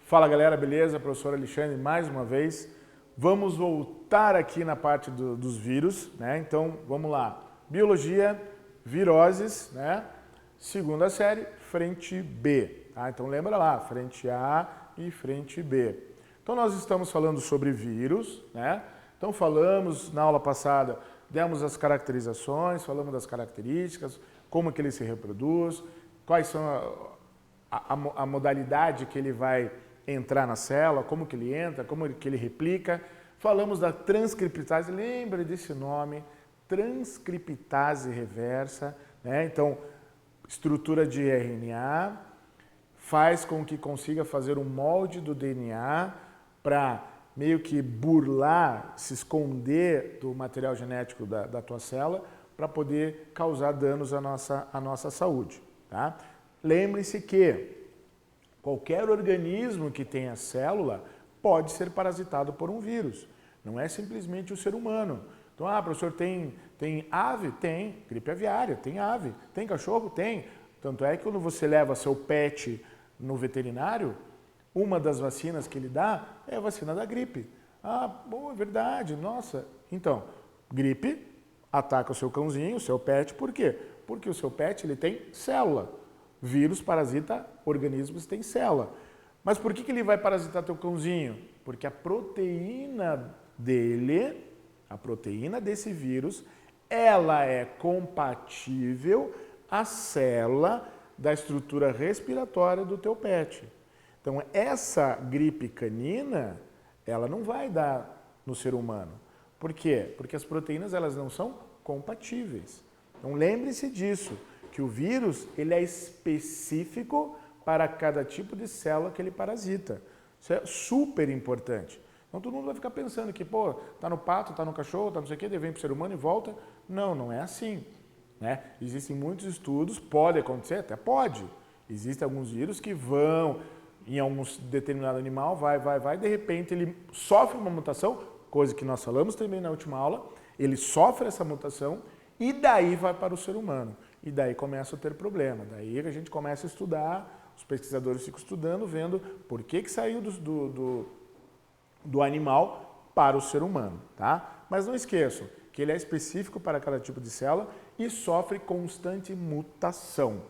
Fala galera, beleza? Professor Alexandre mais uma vez. Vamos voltar aqui na parte dos vírus, né? Então vamos lá. Biologia, viroses, né? Segunda série, frente B. Tá? Então lembra lá, frente A e frente B. Então nós estamos falando sobre vírus, né? Então falamos na aula passada, demos as caracterizações, falamos das características, como que ele se reproduz, quais são a modalidade que ele vai entrar na célula, como que ele entra, como que ele replica. Falamos da transcriptase, lembra desse nome, transcriptase reversa, né? Então, estrutura de RNA, faz com que consiga fazer um molde do DNA para meio que burlar, se esconder do material genético da tua célula para poder causar danos à nossa saúde, tá? Lembre-se que qualquer organismo que tenha célula pode ser parasitado por um vírus. Não é simplesmente o ser humano. Então, professor, tem ave? Tem. Gripe aviária? Tem ave. Tem cachorro? Tem. Tanto é que quando você leva seu pet no veterinário, uma das vacinas que ele dá é a vacina da gripe. Bom, é verdade, nossa. Então, gripe ataca o seu cãozinho, o seu pet, por quê? Porque o seu pet ele tem célula. Vírus parasita organismos que têm célula. Mas por que ele vai parasitar teu cãozinho? Porque a proteína dele, a proteína desse vírus, ela é compatível à célula da estrutura respiratória do teu pet. Então essa gripe canina, ela não vai dar no ser humano. Por quê? Porque as proteínas elas não são compatíveis. Então lembre-se disso, que o vírus ele é específico para cada tipo de célula que ele parasita. Isso é super importante. Então todo mundo vai ficar pensando que, tá no pato, tá no cachorro, tá não sei o quê, vem para o ser humano e volta. Não, não é assim, né? Existem muitos estudos, pode acontecer, até pode. Existem alguns vírus que vão em algum determinado animal, vai, de repente ele sofre uma mutação, coisa que nós falamos também na última aula, ele sofre essa mutação e daí vai para o ser humano. E daí começa a ter problema. Daí a gente começa a estudar, os pesquisadores ficam estudando, vendo por que saiu do animal para o ser humano, tá? Mas não esqueçam que ele é específico para cada tipo de célula e sofre constante mutação.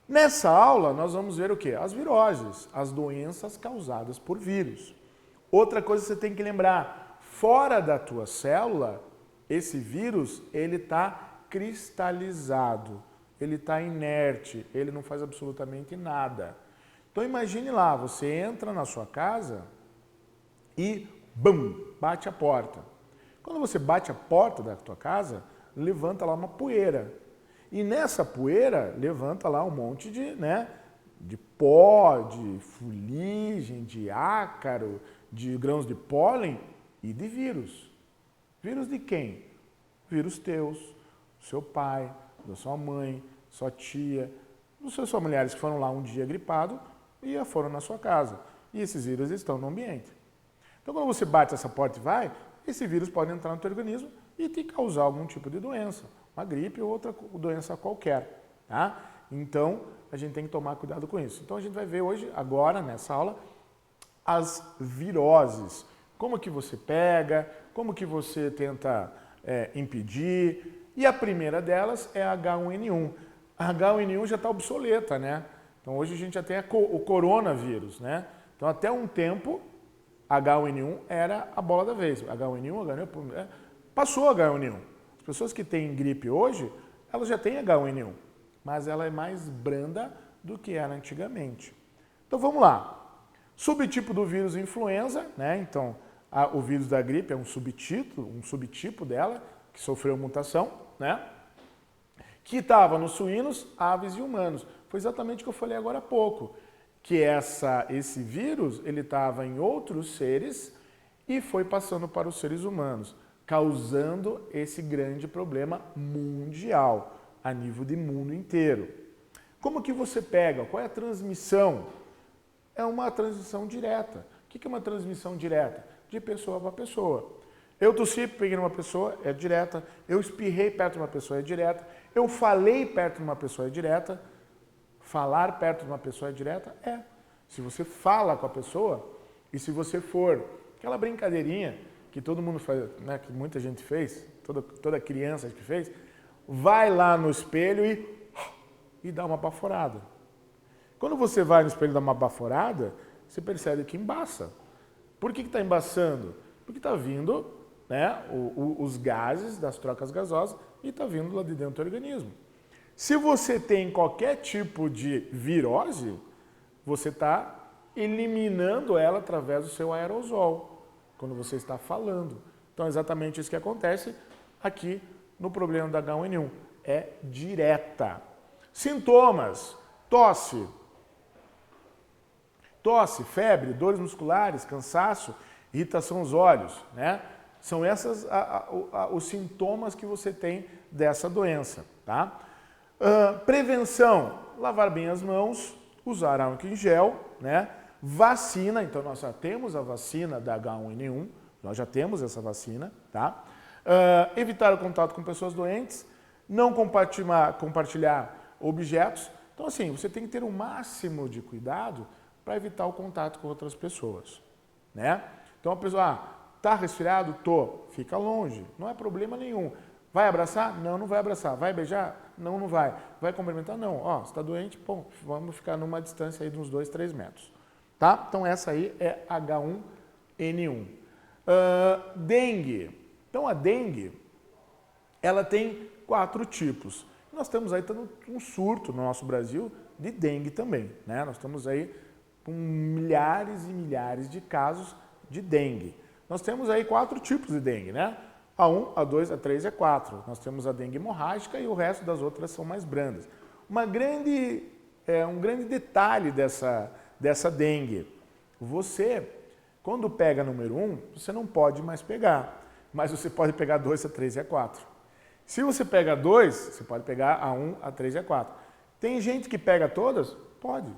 Nessa aula nós vamos ver o quê? As viroses, as doenças causadas por vírus. Outra coisa que você tem que lembrar, fora da tua célula, esse vírus ele está cristalizado, ele está inerte, ele não faz absolutamente nada. Então imagine lá, você entra na sua casa e bum, bate a porta. Quando você bate a porta da tua casa, levanta lá uma poeira. E nessa poeira levanta lá um monte de pó, de fuligem, de ácaro, de grãos de pólen e de vírus. Vírus de quem? Vírus teus, seu pai, da sua mãe, sua tia, dos seus familiares que foram lá um dia gripado e foram na sua casa. E esses vírus estão no ambiente. Então quando você bate essa porta e vai, esse vírus pode entrar no teu organismo e te causar algum tipo de doença, uma gripe ou outra doença qualquer, tá? Então a gente tem que tomar cuidado com isso. Então a gente vai ver hoje, agora nessa aula, as viroses. Como que você pega, como que você tenta impedir. E a primeira delas é a H1N1. A H1N1 já está obsoleta, né? Então hoje a gente já tem o coronavírus, né? Então até um tempo, H1N1 era a bola da vez. H1N1, H1N1, passou a H1N1. As pessoas que têm gripe hoje, elas já têm H1N1, mas ela é mais branda do que era antigamente. Então vamos lá. Subtipo do vírus influenza, né? Então o vírus da gripe é um subtipo dela, que sofreu mutação, né? Que estava nos suínos, aves e humanos. Foi exatamente o que eu falei agora há pouco, que esse vírus ele estava em outros seres e foi passando para os seres humanos, causando esse grande problema mundial, a nível de mundo inteiro. Como que você pega? Qual é a transmissão? É uma transmissão direta. O que é uma transmissão direta? De pessoa para pessoa. Eu tossi, peguei numa pessoa, é direta. Eu espirrei perto de uma pessoa, é direta. Eu falei perto de uma pessoa, é direta. Falar perto de uma pessoa é direta? É. Se você fala com a pessoa e se você for aquela brincadeirinha que todo mundo faz, né, que muita gente fez, toda criança que fez, vai lá no espelho e dá uma baforada. Quando você vai no espelho e dá uma baforada, você percebe que embaça. Por que está embaçando? Porque está vindo, né, os gases das trocas gasosas e está vindo lá de dentro do organismo. Se você tem qualquer tipo de virose, você está eliminando ela através do seu aerosol, quando você está falando. Então é exatamente isso que acontece aqui no problema da H1N1. É direta. Sintomas: tosse, febre, dores musculares, cansaço, irritação nos olhos, né? São esses os sintomas que você tem dessa doença, tá? Prevenção: lavar bem as mãos, usar álcool em gel, né? Vacina, então nós já temos a vacina da H1N1, nós já temos essa vacina, tá? Evitar o contato com pessoas doentes, não compartilhar objetos. Então assim, você tem que ter o máximo de cuidado para evitar o contato com outras pessoas, né? Então a pessoa, tá resfriado? Tô. Fica longe, não é problema nenhum. Vai abraçar? Não, não vai abraçar. Vai beijar? Não, não vai. Vai cumprimentar? Não. Ó, você está doente? Bom, vamos ficar numa distância aí de uns 2, 3 metros. Tá? Então essa aí é H1N1. Dengue. Então a dengue, ela tem 4 tipos. Nós temos aí um surto no nosso Brasil de dengue também, né? Nós estamos aí com milhares e milhares de casos de dengue. Nós temos aí 4 tipos de dengue, né? A1, A2, A3 e A4. Nós temos a dengue hemorrágica e o resto das outras são mais brandas. Um grande detalhe dessa dengue: você, quando pega número 1, você não pode mais pegar, mas você pode pegar 2, A3 e A4. Se você pega 2, você pode pegar A1, A3 e A4. Tem gente que pega todas? Pode.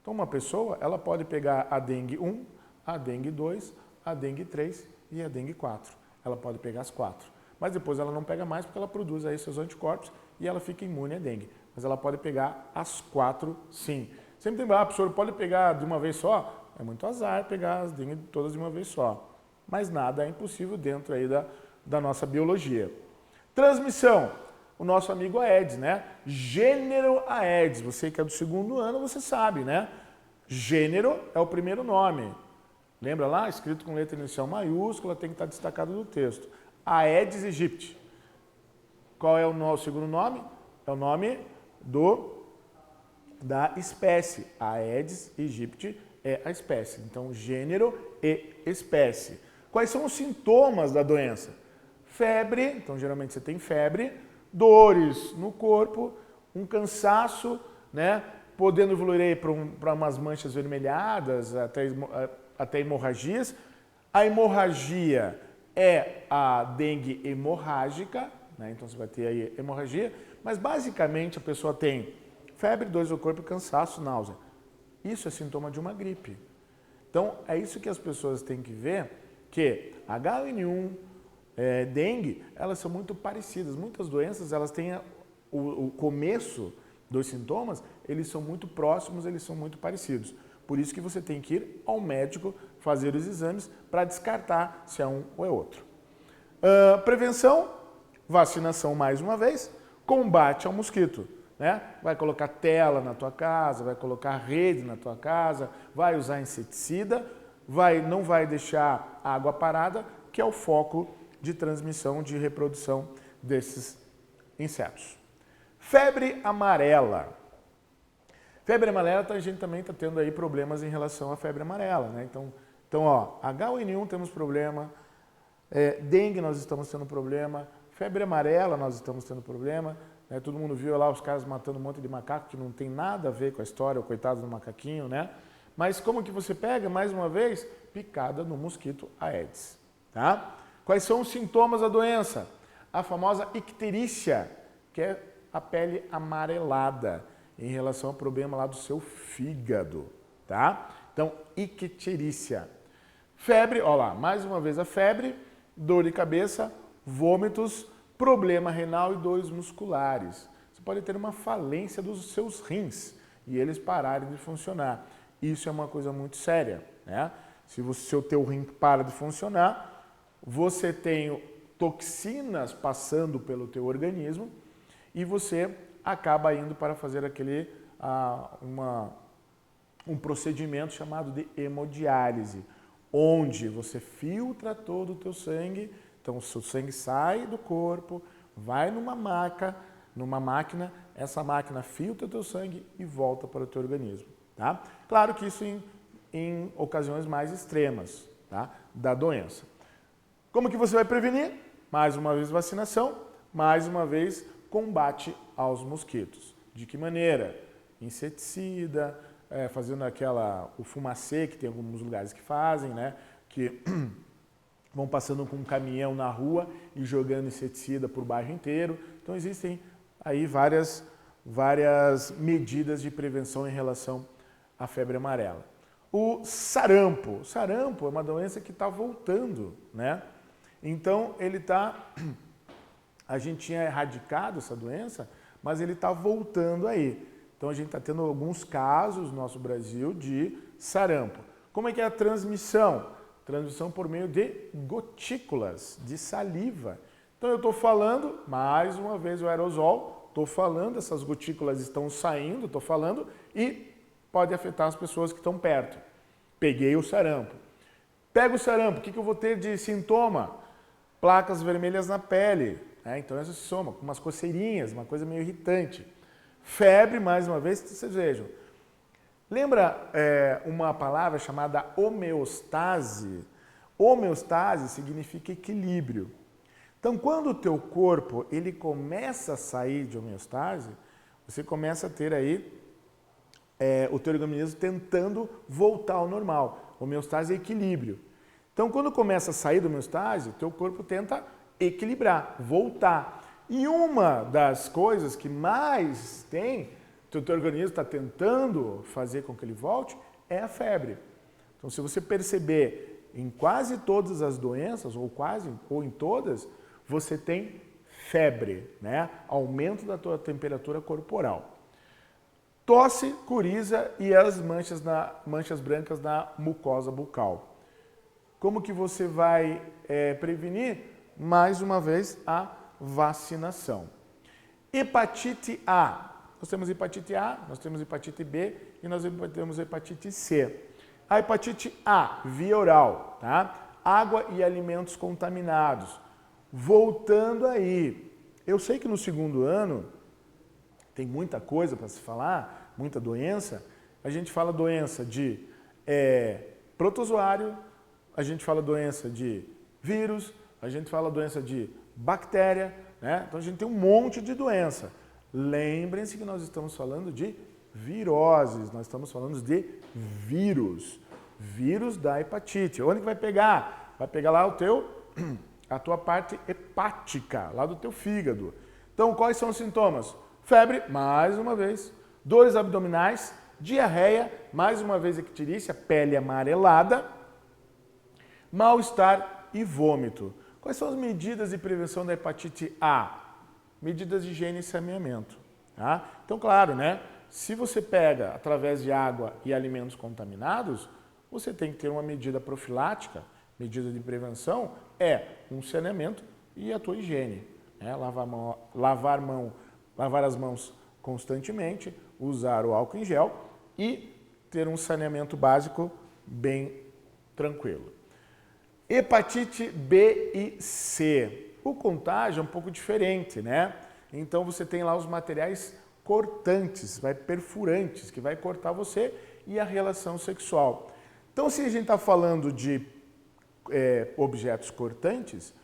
Então uma pessoa, ela pode pegar a dengue 1, a dengue 2, a dengue 3 e a dengue 4. Ela pode pegar as 4. Mas depois ela não pega mais porque ela produz aí seus anticorpos e ela fica imune à dengue. Mas ela pode pegar as 4 sim. Sempre tem, professor, pode pegar de uma vez só? É muito azar pegar as dengue todas de uma vez só. Mas nada é impossível dentro aí da nossa biologia. Transmissão: o nosso amigo Aedes, né? Gênero Aedes. Você que é do 2º ano, você sabe, né? Gênero é o primeiro nome. Lembra lá? Escrito com letra inicial maiúscula, tem que estar destacado do texto. Aedes aegypti. Qual é o nosso segundo nome? É o nome da espécie. Aedes aegypti é a espécie. Então, gênero e espécie. Quais são os sintomas da doença? Febre, então geralmente você tem febre, dores no corpo, um cansaço, né? Podendo evoluir para umas manchas vermelhadas, até hemorragias. A hemorragia é a dengue hemorrágica, né? Então você vai ter aí hemorragia, mas basicamente a pessoa tem febre, dores no corpo, cansaço, náusea. Isso é sintoma de uma gripe. Então é isso que as pessoas têm que ver, que H1N1, dengue, elas são muito parecidas. Muitas doenças, elas têm o começo dos sintomas, eles são muito próximos, eles são muito parecidos. Por isso que você tem que ir ao médico fazer os exames para descartar se é um ou é outro. Prevenção: vacinação mais uma vez, combate ao mosquito, né? Vai colocar tela na tua casa, vai colocar rede na tua casa, vai usar inseticida, não vai deixar água parada, que é o foco de transmissão, de reprodução desses insetos. Febre amarela. Febre amarela, a gente também está tendo aí problemas em relação à febre amarela, né? Então ó, H1N1 temos problema, dengue nós estamos tendo problema, febre amarela nós estamos tendo problema, né? Todo mundo viu lá os caras matando um monte de macaco que não tem nada a ver com a história, o coitado do macaquinho, né? Mas como que você pega? Mais uma vez, picada no mosquito Aedes, tá? Quais são os sintomas da doença? A famosa icterícia, que é a pele amarelada, em relação ao problema lá do seu fígado, tá? Então, icterícia. Febre, ó lá, mais uma vez a febre, dor de cabeça, vômitos, problema renal e dores musculares. Você pode ter uma falência dos seus rins e eles pararem de funcionar. isso é uma coisa muito séria, né? Se o seu teu rim para de funcionar, você tem toxinas passando pelo teu organismo e você acaba indo para fazer um procedimento chamado de hemodiálise, onde você filtra todo o teu sangue, então o seu sangue sai do corpo, vai numa máquina, essa máquina filtra o teu sangue e volta para o teu organismo, tá? Claro que isso em ocasiões mais extremas, tá? Da doença. Como que você vai prevenir? Mais uma vez vacinação, mais uma vez combate aos mosquitos. De que maneira? Inseticida, fazendo o fumacê, que tem alguns lugares que fazem, né? Que vão passando com um caminhão na rua e jogando inseticida por bairro inteiro. Então existem aí várias medidas de prevenção em relação à febre amarela. O sarampo. O sarampo é uma doença que está voltando, né? Então a gente tinha erradicado essa doença, mas ele está voltando aí. Então a gente está tendo alguns casos no nosso Brasil de sarampo. Como é que é a transmissão? Transmissão por meio de gotículas, de saliva. Então eu estou falando, mais uma vez o aerosol, estou falando, essas gotículas estão saindo, estou falando, e pode afetar as pessoas que estão perto. Peguei o sarampo. Pego o sarampo, o que eu vou ter de sintoma? Placas vermelhas na pele. Então essa soma, com umas coceirinhas, uma coisa meio irritante. Febre, mais uma vez, vocês vejam. Lembra uma palavra chamada homeostase? Homeostase significa equilíbrio. Então, quando o teu corpo ele começa a sair de homeostase, você começa a ter aí o teu organismo tentando voltar ao normal. Homeostase é equilíbrio. Então, quando começa a sair da homeostase, o teu corpo tenta equilibrar, voltar. E uma das coisas que mais tem, que o teu organismo está tentando fazer com que ele volte, é a febre. Então, se você perceber em quase todas as doenças, ou em todas, você tem febre, né? Aumento da tua temperatura corporal. Tosse, coriza e as manchas brancas na mucosa bucal. Como que você vai prevenir? Mais uma vez, a vacinação. Hepatite A. Nós temos hepatite A, nós temos hepatite B e nós temos hepatite C. A hepatite A, via oral, tá? Água e alimentos contaminados. Voltando aí, eu sei que no segundo ano tem muita coisa para se falar, muita doença. A gente fala doença de protozoário, a gente fala doença de vírus, a gente fala doença de bactéria, né? Então a gente tem um monte de doença. Lembrem-se que nós estamos falando de viroses, nós estamos falando de vírus. Vírus da hepatite. Onde que vai pegar? Vai pegar lá a tua parte hepática, lá do teu fígado. Então, quais são os sintomas? Febre, mais uma vez. Dores abdominais, diarreia, mais uma vez icterícia, pele amarelada, mal-estar e vômito. Quais são as medidas de prevenção da hepatite A? Medidas de higiene e saneamento. Tá? Então, claro, né? Se você pega através de água e alimentos contaminados, você tem que ter uma medida profilática, medida de prevenção, um saneamento e a tua higiene. Né? Lavar as mãos constantemente, usar o álcool em gel e ter um saneamento básico bem tranquilo. Hepatite B e C. O contágio é um pouco diferente, né? Então você tem lá os materiais cortantes, perfurantes, que vai cortar você e a relação sexual. Então, se a gente está falando de objetos cortantes,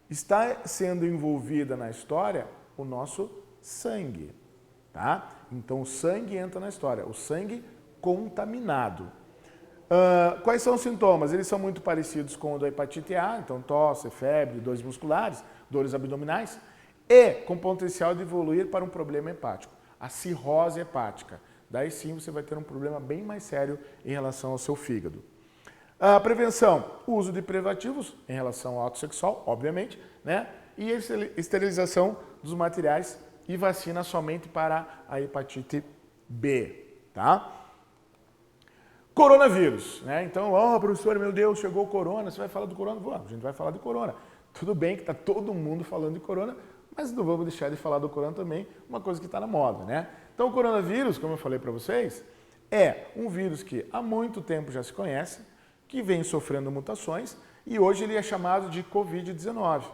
está sendo envolvida na história o nosso sangue, tá? Então, o sangue entra na história, o sangue contaminado. Quais são os sintomas? Eles são muito parecidos com o da hepatite A, então tosse, febre, dores musculares, dores abdominais, e com potencial de evoluir para um problema hepático, a cirrose hepática. Daí sim você vai ter um problema bem mais sério em relação ao seu fígado. A prevenção, o uso de preservativos em relação ao ato sexual, obviamente, né? E a esterilização dos materiais e vacina somente para a hepatite B, tá? Coronavírus, né? Então, professor, meu Deus, chegou o corona, você vai falar do corona? Bom, a gente vai falar de corona. Tudo bem que está todo mundo falando de corona, mas não vamos deixar de falar do corona também, uma coisa que está na moda, né? Então, o coronavírus, como eu falei para vocês, é um vírus que há muito tempo já se conhece, que vem sofrendo mutações e hoje ele é chamado de Covid-19.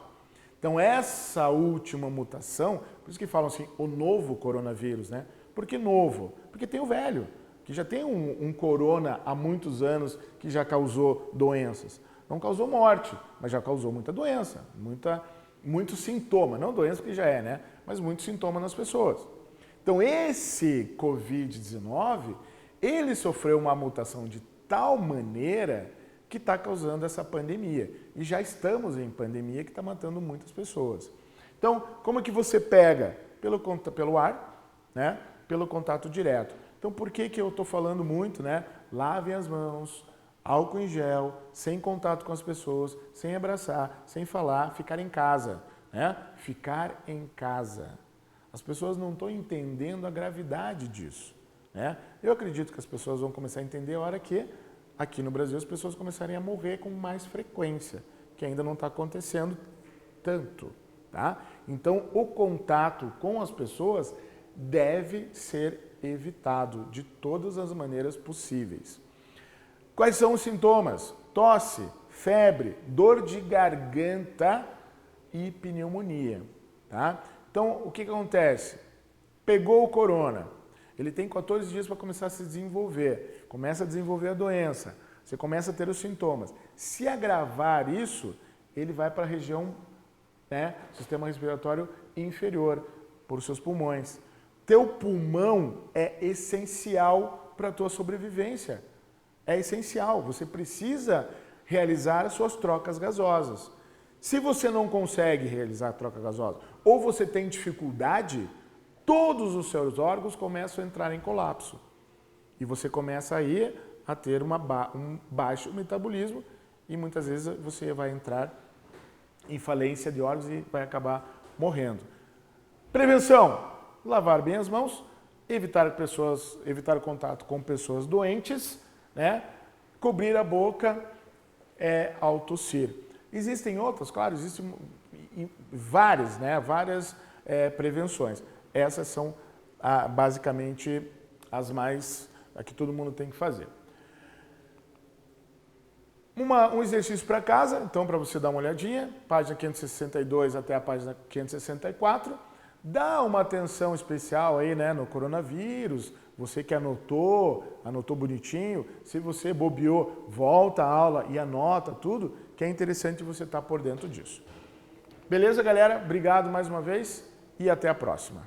Então, essa última mutação, por isso que falam assim, o novo coronavírus, né? Por que novo? Porque tem o velho, que já tem um corona há muitos anos que já causou doenças. Não causou morte, mas já causou muita doença, muito sintoma. Não doença que já é, né? Mas muito sintoma nas pessoas. Então, esse Covid-19, ele sofreu uma mutação de tal maneira que está causando essa pandemia. E já estamos em pandemia que está matando muitas pessoas. Então, como é que você pega? Pelo ar, né? Pelo contato direto. Então, por que eu estou falando muito, né? Lavem as mãos, álcool em gel, sem contato com as pessoas, sem abraçar, sem falar, ficar em casa, né? Ficar em casa. As pessoas não estão entendendo a gravidade disso, né? Eu acredito que as pessoas vão começar a entender a hora que, aqui no Brasil, as pessoas começarem a morrer com mais frequência, que ainda não está acontecendo tanto, tá? Então, o contato com as pessoas deve ser evitado de todas as maneiras possíveis. Quais são os sintomas? Tosse, febre, dor de garganta e pneumonia, tá? Então, o que acontece? Pegou o corona, ele tem 14 dias para começar a se desenvolver, começa a desenvolver a doença, você começa a ter os sintomas. Se agravar isso, ele vai para a região, né, sistema respiratório inferior, por seus pulmões. Teu pulmão é essencial para a tua sobrevivência. É essencial. Você precisa realizar as suas trocas gasosas. Se você não consegue realizar a troca gasosa ou você tem dificuldade, todos os seus órgãos começam a entrar em colapso. E você começa aí a ter um baixo metabolismo e muitas vezes você vai entrar em falência de órgãos e vai acabar morrendo. Prevenção. Lavar bem as mãos, evitar contato com pessoas doentes, né? Cobrir a boca ao tossir. Existem outras, claro, existem várias, né? Várias prevenções. Essas são basicamente as que todo mundo tem que fazer. Um exercício para casa, então para você dar uma olhadinha, página 562 até a página 564. Dá uma atenção especial aí, né, no coronavírus. Você que anotou bonitinho. Se você bobeou, volta à aula e anota tudo, que é interessante você estar por dentro disso. Beleza, galera? Obrigado mais uma vez e até a próxima.